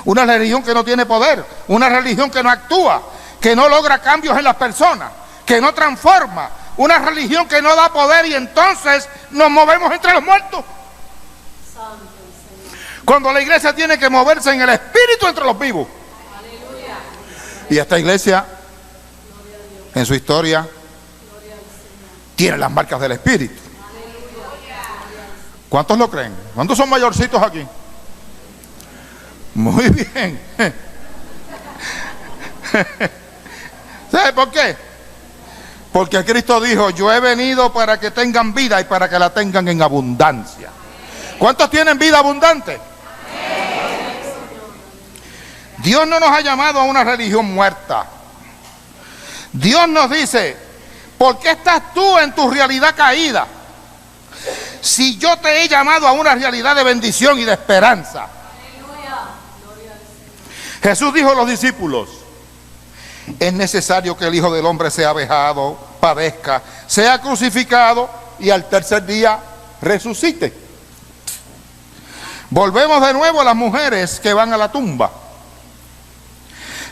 Una religión que no tiene poder. Una religión que no actúa, que no logra cambios en las personas, que no transforma. Una religión que no da poder y entonces nos movemos entre los muertos. Cuando la iglesia tiene que moverse en el espíritu entre los vivos. Y esta iglesia, en su historia, tiene las marcas del espíritu. ¿Cuántos lo creen? ¿Cuántos son mayorcitos aquí? Muy bien. ¿Sabe por qué? Porque Cristo dijo: yo he venido para que tengan vida y para que la tengan en abundancia. ¿Cuántos tienen vida abundante? Dios no nos ha llamado a una religión muerta. Dios nos dice: ¿por qué estás tú en tu realidad caída? Si yo te he llamado a una realidad de bendición y de esperanza. Jesús dijo a los discípulos: es necesario que el Hijo del Hombre sea vejado, padezca, sea crucificado y al tercer día resucite. Volvemos de nuevo a las mujeres que van a la tumba.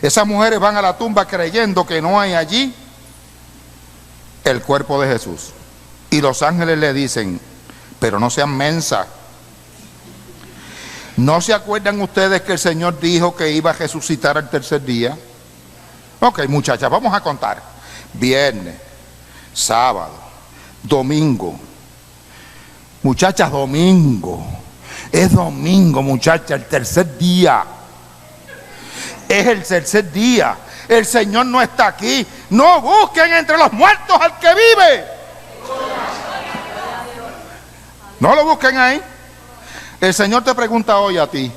Esas mujeres van a la tumba creyendo que no hay allí el cuerpo de Jesús. Y los ángeles le dicen: pero no sean mensas. ¿No se acuerdan ustedes que el Señor dijo que iba a resucitar al tercer día? Ok, muchachas, vamos a contar. Viernes, sábado, domingo. Muchachas, domingo. Es domingo, muchachas, el tercer día. Es el tercer día. El Señor no está aquí. No busquen entre los muertos al que vive. No lo busquen ahí. El Señor te pregunta hoy a ti: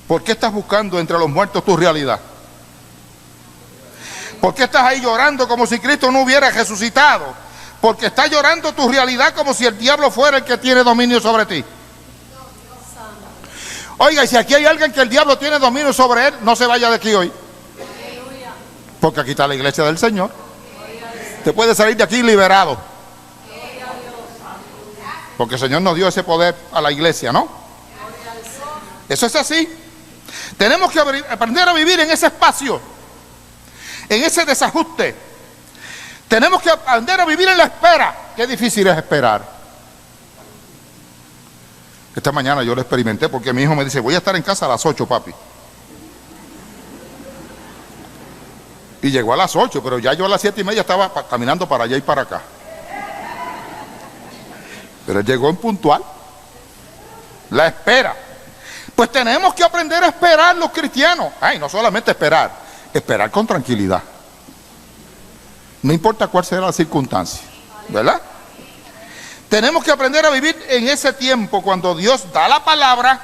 ¿por qué estás buscando entre los muertos tu realidad? ¿Por qué estás ahí llorando como si Cristo no hubiera resucitado? Porque estás llorando tu realidad como si el diablo fuera el que tiene dominio sobre ti. Oiga, y si aquí hay alguien que el diablo tiene dominio sobre él, no se vaya de aquí hoy. Porque aquí está la iglesia del Señor. Te puede salir de aquí liberado. Porque el Señor nos dio ese poder a la iglesia, ¿no? Eso es así. Tenemos que aprender a vivir en ese espacio, en ese desajuste. Tenemos que aprender a vivir en la espera. Qué difícil es esperar. Esta mañana yo lo experimenté porque mi hijo me dice: voy a estar en casa a las 8, papi. Y llegó a las 8, pero ya yo a las 7:30 estaba caminando para allá y para acá. Pero él llegó en puntual. La espera. Pues tenemos que aprender a esperar los cristianos. Ay, no solamente esperar, esperar con tranquilidad. No importa cuál sea la circunstancia, ¿verdad? Tenemos que aprender a vivir en ese tiempo cuando Dios da la palabra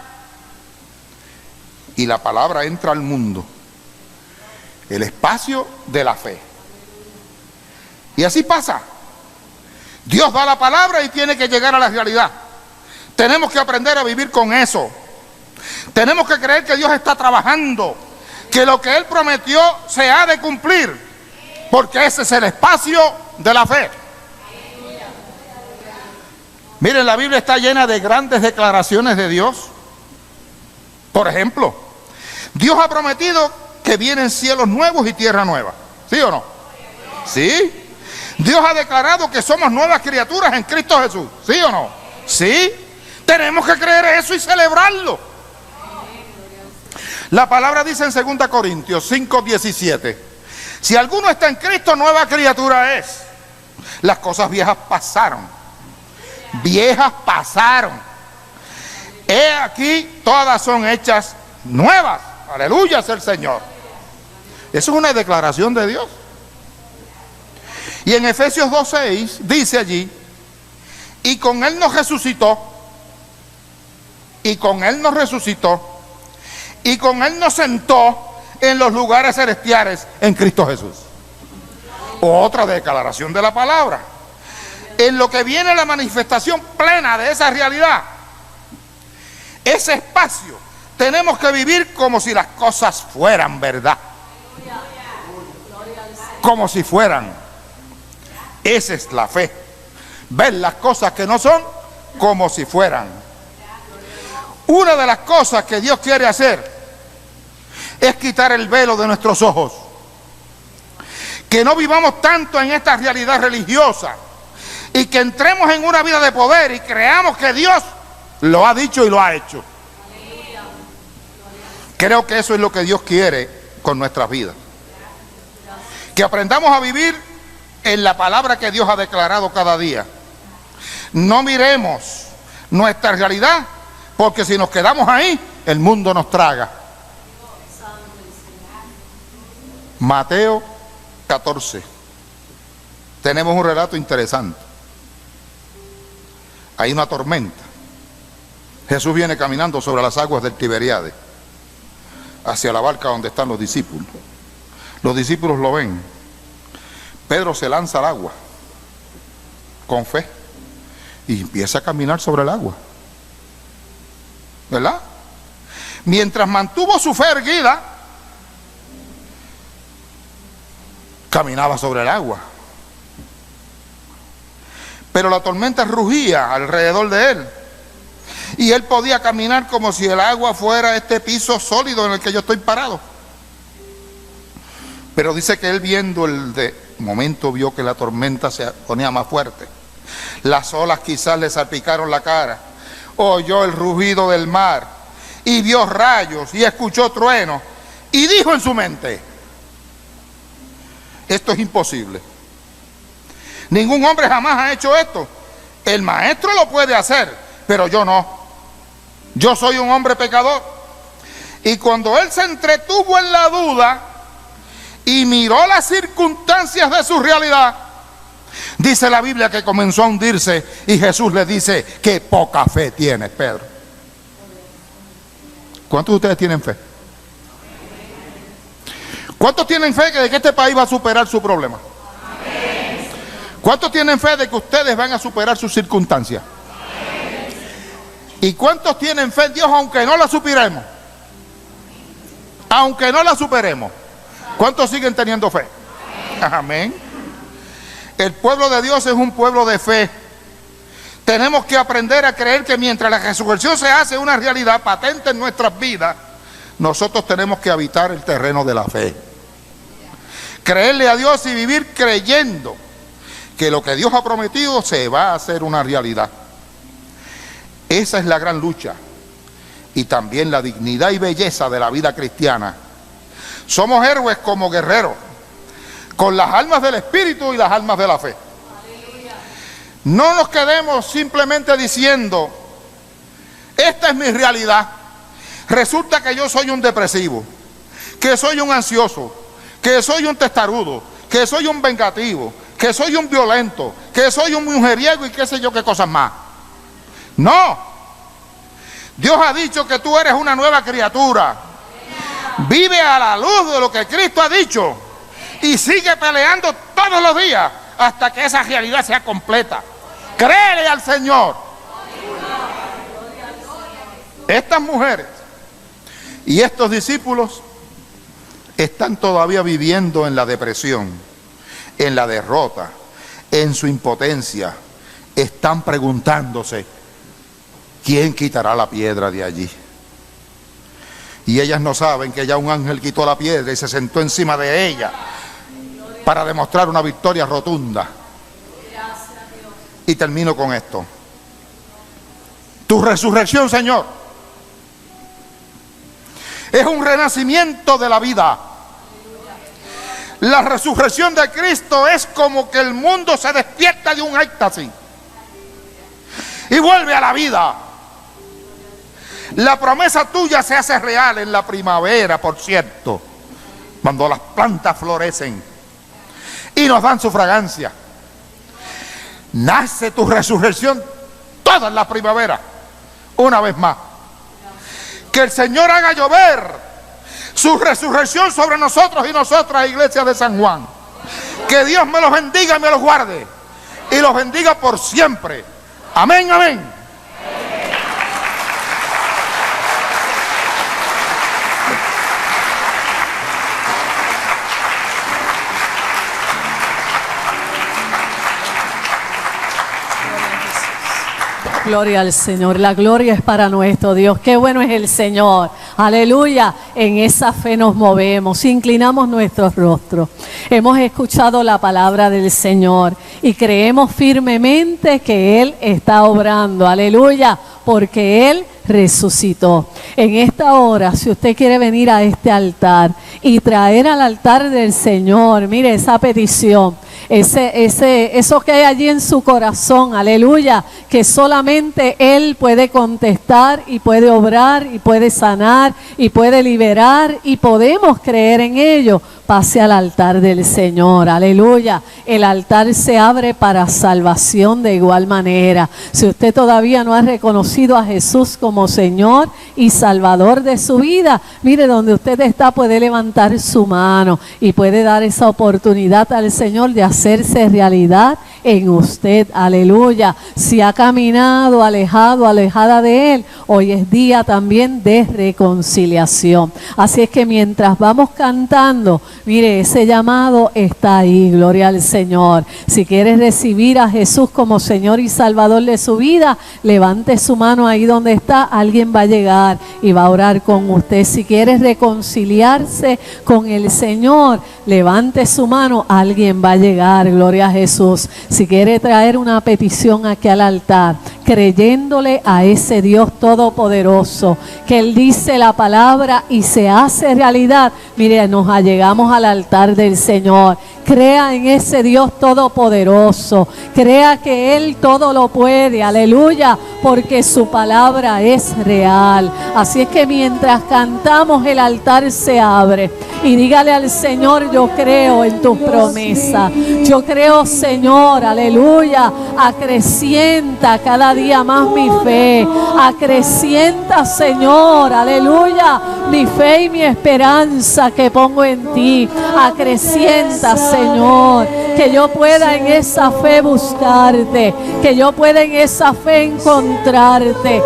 y la palabra entra al mundo. El espacio de la fe. Y así pasa. Dios da la palabra y tiene que llegar a la realidad. Tenemos que aprender a vivir con eso. Tenemos que creer que Dios está trabajando, que lo que Él prometió se ha de cumplir, porque ese es el espacio de la fe. Miren, la Biblia está llena de grandes declaraciones de Dios. Por ejemplo, Dios ha prometido que vienen cielos nuevos y tierra nueva. ¿Sí o no? ¿Sí? Dios ha declarado que somos nuevas criaturas en Cristo Jesús. ¿Sí o no? ¿Sí? Tenemos que creer eso y celebrarlo. La palabra dice en 2 Corintios 5:17: si alguno está en Cristo, nueva criatura es. Las cosas viejas pasaron. Viejas pasaron. He aquí, todas son hechas nuevas. Aleluya es el Señor. Eso es una declaración de Dios. Y en Efesios 2:6 dice allí: y con Él nos resucitó. Y con Él nos resucitó y con Él nos sentó en los lugares celestiales en Cristo Jesús. Otra declaración de la palabra. En lo que viene la manifestación plena de esa realidad, ese espacio, tenemos que vivir como si las cosas fueran verdad. Como si fueran. Esa es la fe. Ver las cosas que no son como si fueran. Una de las cosas que Dios quiere hacer es quitar el velo de nuestros ojos. Que no vivamos tanto en esta realidad religiosa y que entremos en una vida de poder y creamos que Dios lo ha dicho y lo ha hecho. Creo que eso es lo que Dios quiere con nuestras vidas. Que aprendamos a vivir en la palabra que Dios ha declarado cada día. No miremos nuestra realidad, porque si nos quedamos ahí, el mundo nos traga. Mateo 14. Tenemos un relato interesante. Hay una tormenta. Jesús viene caminando sobre las aguas del Tiberíades hacia la barca donde están los discípulos. Los discípulos lo ven. Pedro se lanza al agua con fe y empieza a caminar sobre el agua, ¿verdad? Mientras mantuvo su fe erguida, caminaba sobre el agua. Pero la tormenta rugía alrededor de él y él podía caminar como si el agua fuera este piso sólido en el que yo estoy parado. Pero dice que él viendo momento vio que la tormenta se ponía más fuerte. Las olas quizás le salpicaron la cara. Oyó el rugido del mar y vio rayos y escuchó truenos y dijo en su mente: esto es imposible. Ningún hombre jamás ha hecho esto. El maestro lo puede hacer, pero yo no. Yo soy un hombre pecador. Y cuando él se entretuvo en la duda y miró las circunstancias de su realidad, dice la Biblia que comenzó a hundirse y Jesús le dice: qué poca fe tienes, Pedro. ¿Cuántos de ustedes tienen fe? ¿Cuántos tienen fe de que este país va a superar su problema? ¿Cuántos tienen fe de que ustedes van a superar sus circunstancias? ¿Y cuántos tienen fe en Dios aunque no la superemos? Aunque no la superemos. ¿Cuántos siguen teniendo fe? Amén. El pueblo de Dios es un pueblo de fe. Tenemos que aprender a creer que mientras la resurrección se hace una realidad patente en nuestras vidas, nosotros tenemos que habitar el terreno de la fe. Creerle a Dios y vivir creyendo que lo que Dios ha prometido se va a hacer una realidad. Esa es la gran lucha y también la dignidad y belleza de la vida cristiana. Somos héroes como guerreros, con las armas del Espíritu y las armas de la fe. No nos quedemos simplemente diciendo: esta es mi realidad. Resulta que yo soy un depresivo, que soy un ansioso, que soy un testarudo, que soy un vengativo, que soy un violento, que soy un mujeriego y qué sé yo qué cosas más. No. Dios ha dicho que tú eres una nueva criatura. Vive a la luz de lo que Cristo ha dicho y sigue peleando todos los días hasta que esa realidad sea completa. Créele al Señor. Estas mujeres y estos discípulos están todavía viviendo en la depresión, en la derrota, en su impotencia. Están preguntándose: ¿quién quitará la piedra de allí? Y ellas no saben que ya un ángel quitó la piedra y se sentó encima de ella para demostrar una victoria rotunda. Y termino con esto. Tu resurrección, Señor, es un renacimiento de la vida. La resurrección de Cristo es como que el mundo se despierta de un éxtasis y vuelve a la vida. La promesa tuya se hace real en la primavera, por cierto, cuando las plantas florecen y nos dan su fragancia. Nace tu resurrección toda la primavera, una vez más. Que el Señor haga llover su resurrección sobre nosotros y nosotras, iglesia de San Juan. Que Dios me los bendiga y me los guarde. Y los bendiga por siempre. Amén, amén. Gloria al Señor, la gloria es para nuestro Dios. Qué bueno es el Señor, aleluya. En esa fe nos movemos, inclinamos nuestros rostros. Hemos escuchado la palabra del Señor y creemos firmemente que Él está obrando, aleluya, porque Él resucitó. En esta hora, si usted quiere venir a este altar y traer al altar del Señor, mire esa petición, eso que hay allí en su corazón, aleluya, que solamente Él puede contestar y puede obrar y puede sanar y puede liberar y podemos creer en ello. Pase al altar del Señor, aleluya. El altar se abre para salvación de igual manera. Si usted todavía no ha reconocido a Jesús como Señor y Salvador de su vida, mire, donde usted está puede levantar su mano y puede dar esa oportunidad al Señor de hacerse realidad en usted, aleluya. Si ha caminado alejada de Él, hoy es día también de reconciliación. Así es que mientras vamos cantando, mire, ese llamado está ahí, gloria al Señor. Si quieres recibir a Jesús como Señor y Salvador de su vida, levante su mano ahí donde está, alguien va a llegar y va a orar con usted. Si quieres reconciliarse con el Señor, levante su mano, alguien va a llegar, gloria a Jesús. Si quiere traer una petición aquí al altar, creyéndole a ese Dios todopoderoso, que Él dice la palabra y se hace realidad, mire, nos allegamos al altar del Señor. Crea en ese Dios todopoderoso, crea que Él todo lo puede, aleluya, porque su palabra es real. Así es que mientras cantamos, el altar se abre y dígale al Señor: yo creo en tus promesas, yo creo, Señor, aleluya, acrecienta cada día más mi fe, acrecienta, Señor, aleluya, mi fe y mi esperanza que pongo en ti, acrecienta, Señor, que yo pueda en esa fe buscarte, que yo pueda en esa fe encontrarte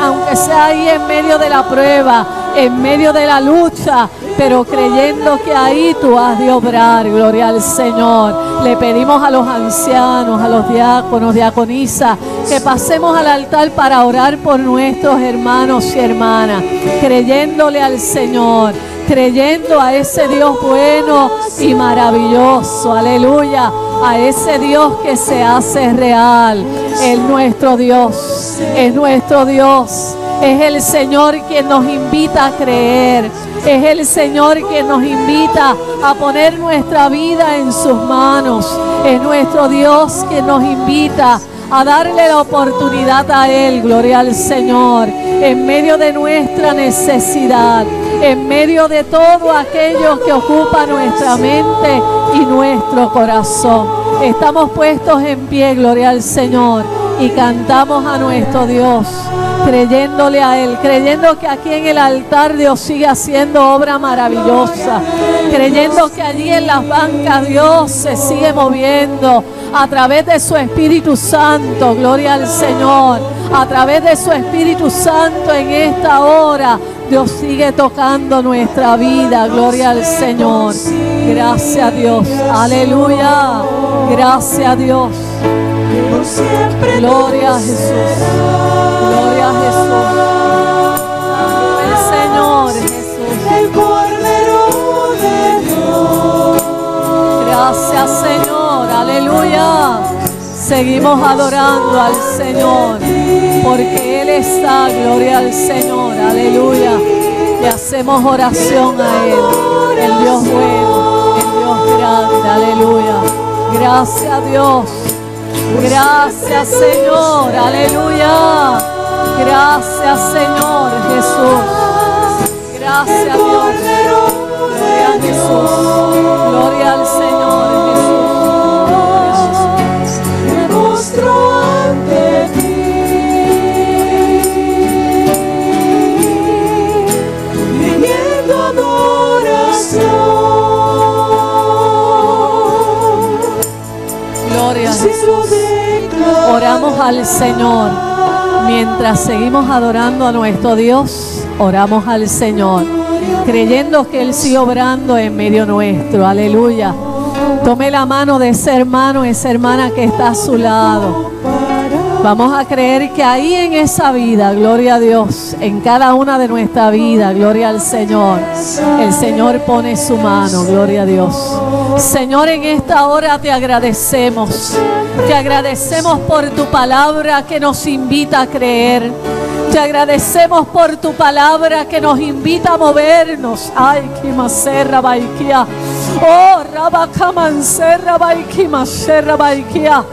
aunque sea ahí en medio de la prueba, en medio de la lucha, pero creyendo que ahí tú has de obrar, gloria al Señor. Le pedimos a los ancianos, a los diáconos, diaconisas, que pasemos al altar para orar por nuestros hermanos y hermanas, creyéndole al Señor, creyendo a ese Dios bueno y maravilloso, aleluya, a ese Dios que se hace real. Es nuestro Dios, es nuestro Dios. Es el Señor quien nos invita a creer. Es el Señor quien nos invita a poner nuestra vida en sus manos. Es nuestro Dios quien nos invita a darle la oportunidad a Él, gloria al Señor, en medio de nuestra necesidad, en medio de todo aquello que ocupa nuestra mente y nuestro corazón. Estamos puestos en pie, gloria al Señor, y cantamos a nuestro Dios, creyéndole a Él, creyendo que aquí en el altar Dios sigue haciendo obra maravillosa, creyendo que allí en las bancas Dios se sigue moviendo a través de su Espíritu Santo, gloria al Señor, a través de su Espíritu Santo en esta hora Dios sigue tocando nuestra vida, gloria al Señor. Gracias a Dios, aleluya, gracias a Dios. Gloria a Jesús, gloria a Jesús, el Señor Jesús, el Cordero de Dios. Gracias, Señor, aleluya. Seguimos adorando al Señor, porque Él está, gloria al Señor, aleluya. Y hacemos oración a Él, el Dios bueno, el Dios grande, aleluya. Gracias a Dios. Gracias, Señor, aleluya. Gracias, Señor Jesús. Gracias, Dios. Gloria a Jesús. Gloria al Señor Jesús. Me postro ante ti. Jesús. Oramos al Señor. Mientras seguimos adorando a nuestro Dios, oramos al Señor, creyendo que Él sigue obrando en medio nuestro. Aleluya. Tome la mano de ese hermano, esa hermana que está a su lado. Vamos a creer que ahí en esa vida, gloria a Dios, en cada una de nuestra vida, gloria al Señor, el Señor pone su mano, gloria a Dios. Señor, en esta hora te agradecemos por tu palabra que nos invita a creer. Te agradecemos por tu palabra que nos invita a movernos. Ay, Kimaserra Baikia. Oh, Rabakamanserra Baikimaserra Baikia.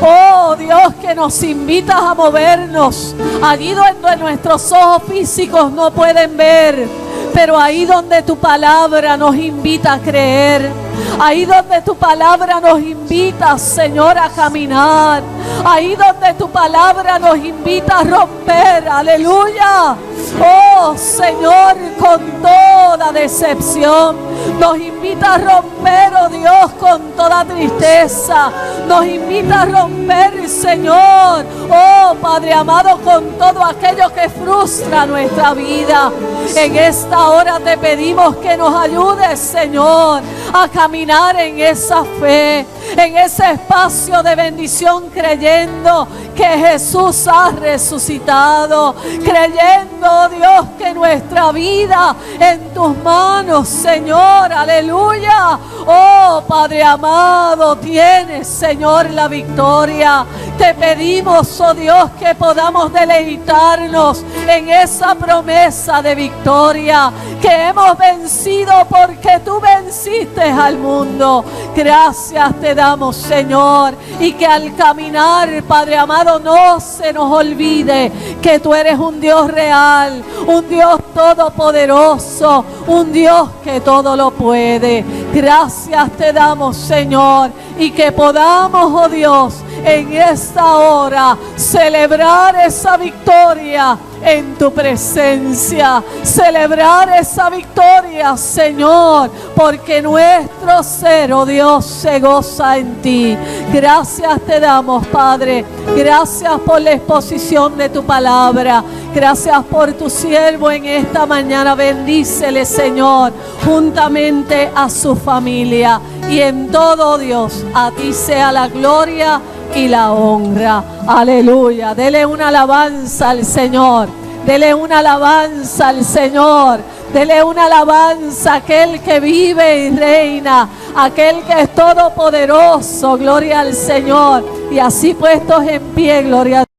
Oh Dios, que nos invitas a movernos allí donde nuestros ojos físicos no pueden ver, pero ahí donde tu palabra nos invita a creer, ahí donde tu palabra nos invita, Señor, a caminar, ahí donde tu palabra nos invita a romper, aleluya. Oh Señor, con toda decepción, nos invita a romper, oh Dios, con toda tristeza, nos invita a romper, Señor, oh Padre amado, con todo aquello que frustra nuestra vida. En esta hora te pedimos que nos ayudes, Señor, a caminar en esa fe, en ese espacio de bendición, creyendo que Jesús ha resucitado, creyendo, Dios, que nuestra vida en tus manos, Señor, aleluya. Oh Padre amado, tienes, Señor, la victoria. Te pedimos, oh Dios, que podamos deleitarnos en esa promesa de victoria, que hemos vencido porque tú venciste al mundo. Gracias te damos, Señor, y que al caminar, Padre amado, no se nos olvide que tú eres un Dios real, un Dios todopoderoso, un Dios que todo lo puede. Gracias te damos, Señor, y que podamos, oh Dios, en esta hora celebrar esa victoria en tu presencia, celebrar esa victoria, Señor, porque nuestro ser, oh Dios, se goza en ti. Gracias te damos, Padre, gracias por la exposición de tu palabra, gracias por tu siervo en esta mañana. Bendícele, Señor, juntamente a su familia, y en todo, Dios, a ti sea la gloria y la honra. Aleluya. Dele una alabanza al Señor. Dele una alabanza al Señor. Dele una alabanza a aquel que vive y reina, aquel que es todopoderoso. Gloria al Señor. Y así puestos en pie, gloria a Dios.